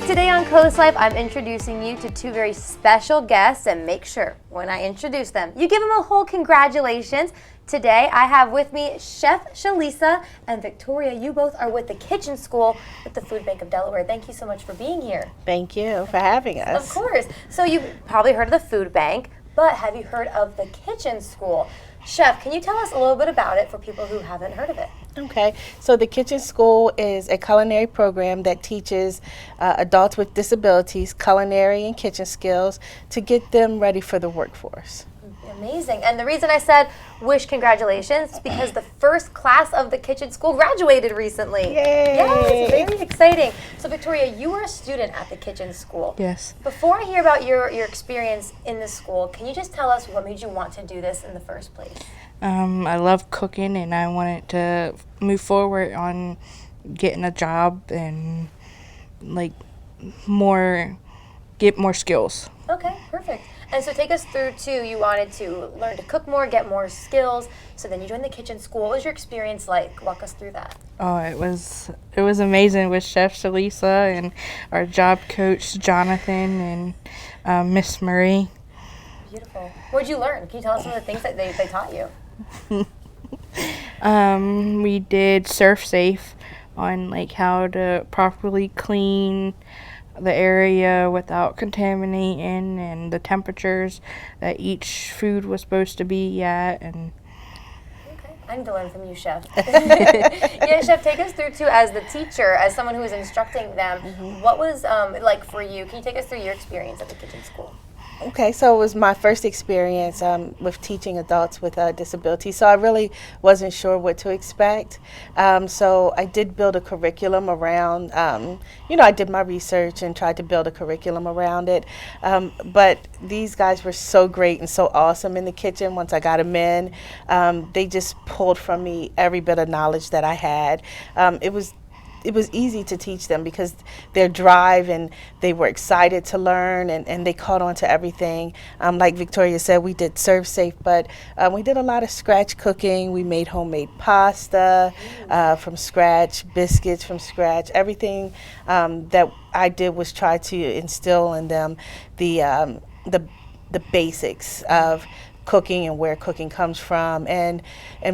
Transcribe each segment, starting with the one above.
Today on CoastLife, I'm introducing you to two very special guests, and make sure when I introduce them, you give them a whole congratulations. Today, I have with me Chef Shalisa and Victoria. You both are with the kitchen school with the Food Bank of Delaware. Thank you so much for being here. Thank you for having us. Of course. So you've probably heard of the Food Bank, but have you heard of the kitchen school? Chef, can you tell us a little bit about it for people who haven't heard of it? Okay, so the Kitchen School is a culinary program that teaches adults with disabilities culinary and kitchen skills to get them ready for the workforce. Amazing. And the reason I said wish congratulations is because the first class of the kitchen school graduated recently. Yay! Yes, very exciting. So Victoria, you were a student at the kitchen school. Yes. Before I hear about your experience in the school, can you just tell us what made you want to do this in the first place? I love cooking, and I wanted to move forward on getting a job and get more skills. Okay, perfect. And so take us through to, you wanted to learn to cook more, get more skills. So then you joined the kitchen school. What was your experience like? Walk us through that. Oh, it was amazing with Chef Shalisa and our job coach Jonathan and Miss Marie. Beautiful. What did you learn? Can you tell us some of the things that they taught you? We did Surf Safe on how to properly clean the area without contaminating, and the temperatures that each food was supposed to be at. And okay, I need to learn from you, Chef. Yeah, Chef, take us through too, as the teacher, as someone who was instructing them. What was like for you? Can you take us through your experience at the kitchen school? Okay, so it was my first experience with teaching adults with disabilities, so I really wasn't sure what to expect. So I did build a curriculum around, I did my research and tried to build a curriculum around it. But these guys were so great and so awesome in the kitchen. Once I got them in, they just pulled from me every bit of knowledge that I had. It was easy to teach them because their drive, and they were excited to learn, and they caught on to everything. Like Victoria said, we did Serve Safe, but we did a lot of scratch cooking. We made homemade pasta from scratch, biscuits from scratch. Everything that I did was try to instill in them the basics of cooking and where cooking comes from, and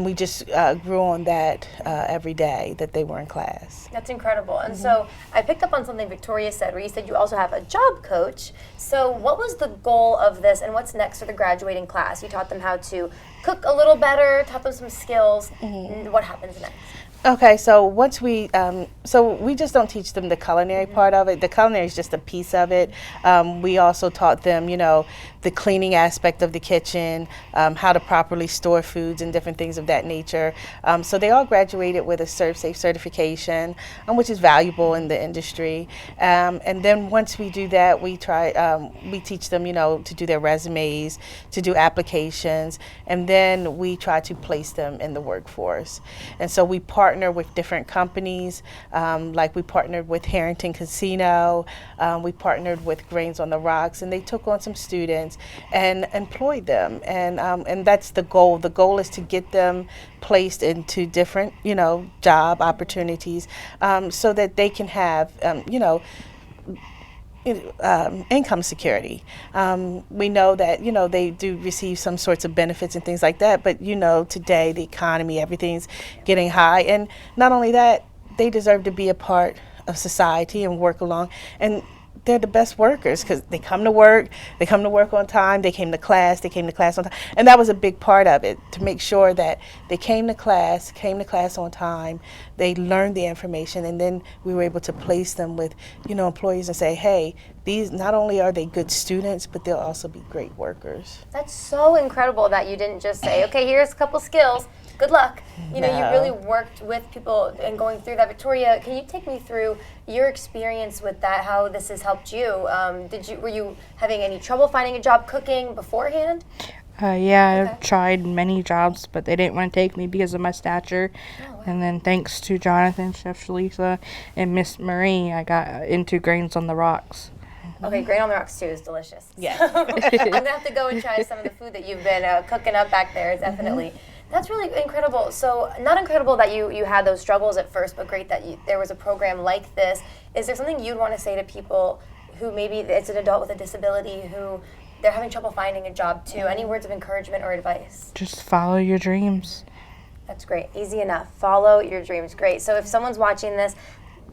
we just grew on that every day that they were in class. That's incredible. And so I picked up on something Victoria said, where you said you also have a job coach. So what was the goal of this, and what's next for the graduating class? You taught them how to cook a little better, taught them some skills. What happens next? Okay, so once we just don't teach them the culinary part of it. The culinary is just a piece of it. We also taught them, the cleaning aspect of the kitchen, how to properly store foods and different things of that nature. So they all graduated with a Serve Safe certification, which is valuable in the industry. And then once we do that, we teach them, to do their resumes, to do applications, and then we try to place them in the workforce. And so we partner with different companies, like we partnered with Harrington Casino, we partnered with Grains on the Rocks, and they took on some students and employed them, and that's the goal. The goal is to get them placed into different, job opportunities, so that they can have, income security. We know that, they do receive some sorts of benefits and things like that, but today the economy, everything's getting high, and not only that, they deserve to be a part of society and work along, and they're the best workers because they come to work on time, they came to class on time, and that was a big part of it, to make sure that they came to class on time, they learned the information, and then we were able to place them with, employees and say, hey, these, not only are they good students, but they'll also be great workers. That's so incredible that you didn't just say, okay, here's a couple skills, good luck. You really worked with people and going through that. Victoria, can you take me through your experience with that, how this has helped you? Were you having any trouble finding a job cooking beforehand? I've tried many jobs, but they didn't want to take me because of my stature. Oh, wow. And then thanks to Jonathan, Chef Shalisa, and Miss Marie, I got into Grains on the Rocks. Okay, Grain on the Rocks too is delicious. Yeah. I'm going to have to go and try some of the food that you've been cooking up back there. It's definitely That's really incredible. So, not incredible that you had those struggles at first, but great that there was a program like this. Is there something you'd want to say to people who maybe it's an adult with a disability who they're having trouble finding a job too? Any words of encouragement or advice? Just follow your dreams. That's great. Easy enough. Follow your dreams. Great. So if someone's watching this,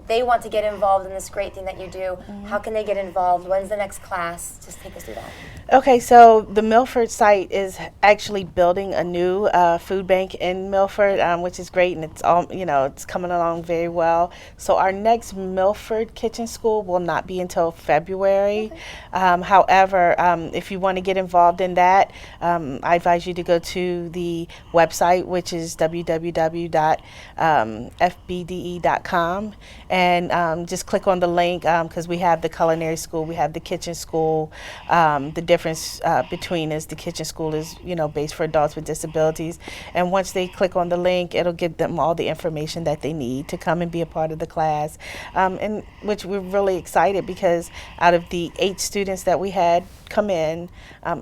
they want to get involved in this great thing that you do, how can they get involved? When's the next class? Just take us through that. Okay, so the Milford site is actually building a new food bank in Milford, which is great, and it's all it's coming along very well. So our next Milford Kitchen School will not be until February. Okay. However, if you want to get involved in that, I advise you to go to the website, which is www.fbde.com, and just click on the link because we have the culinary school, we have the kitchen school. The difference between is the kitchen school is based for adults with disabilities, and once they click on the link, it'll give them all the information that they need to come and be a part of the class, and which we're really excited because out of the 8 students that we had come in,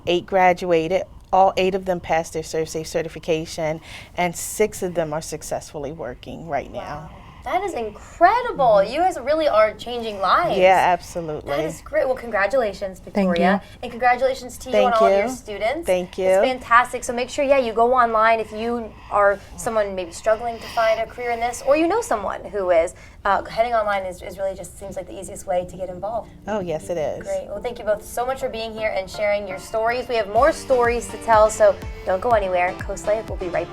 8 graduated. All 8 of them passed their ServSafe certification, and 6 of them are successfully working right now. Wow. That is incredible. You guys really are changing lives. Yeah, absolutely. That is great. Well, congratulations, Thank Victoria. you. And congratulations to you Thank and all of you. your students. Thank you. It's fantastic. So make sure, you go online if you are someone maybe struggling to find a career in this, or you know someone who is. Heading online is really just seems like the easiest way to get involved. Oh, yes, it is. Great. Well, thank you both so much for being here and sharing your stories. We have more stories to tell, so don't go anywhere. CoastLife will be right back.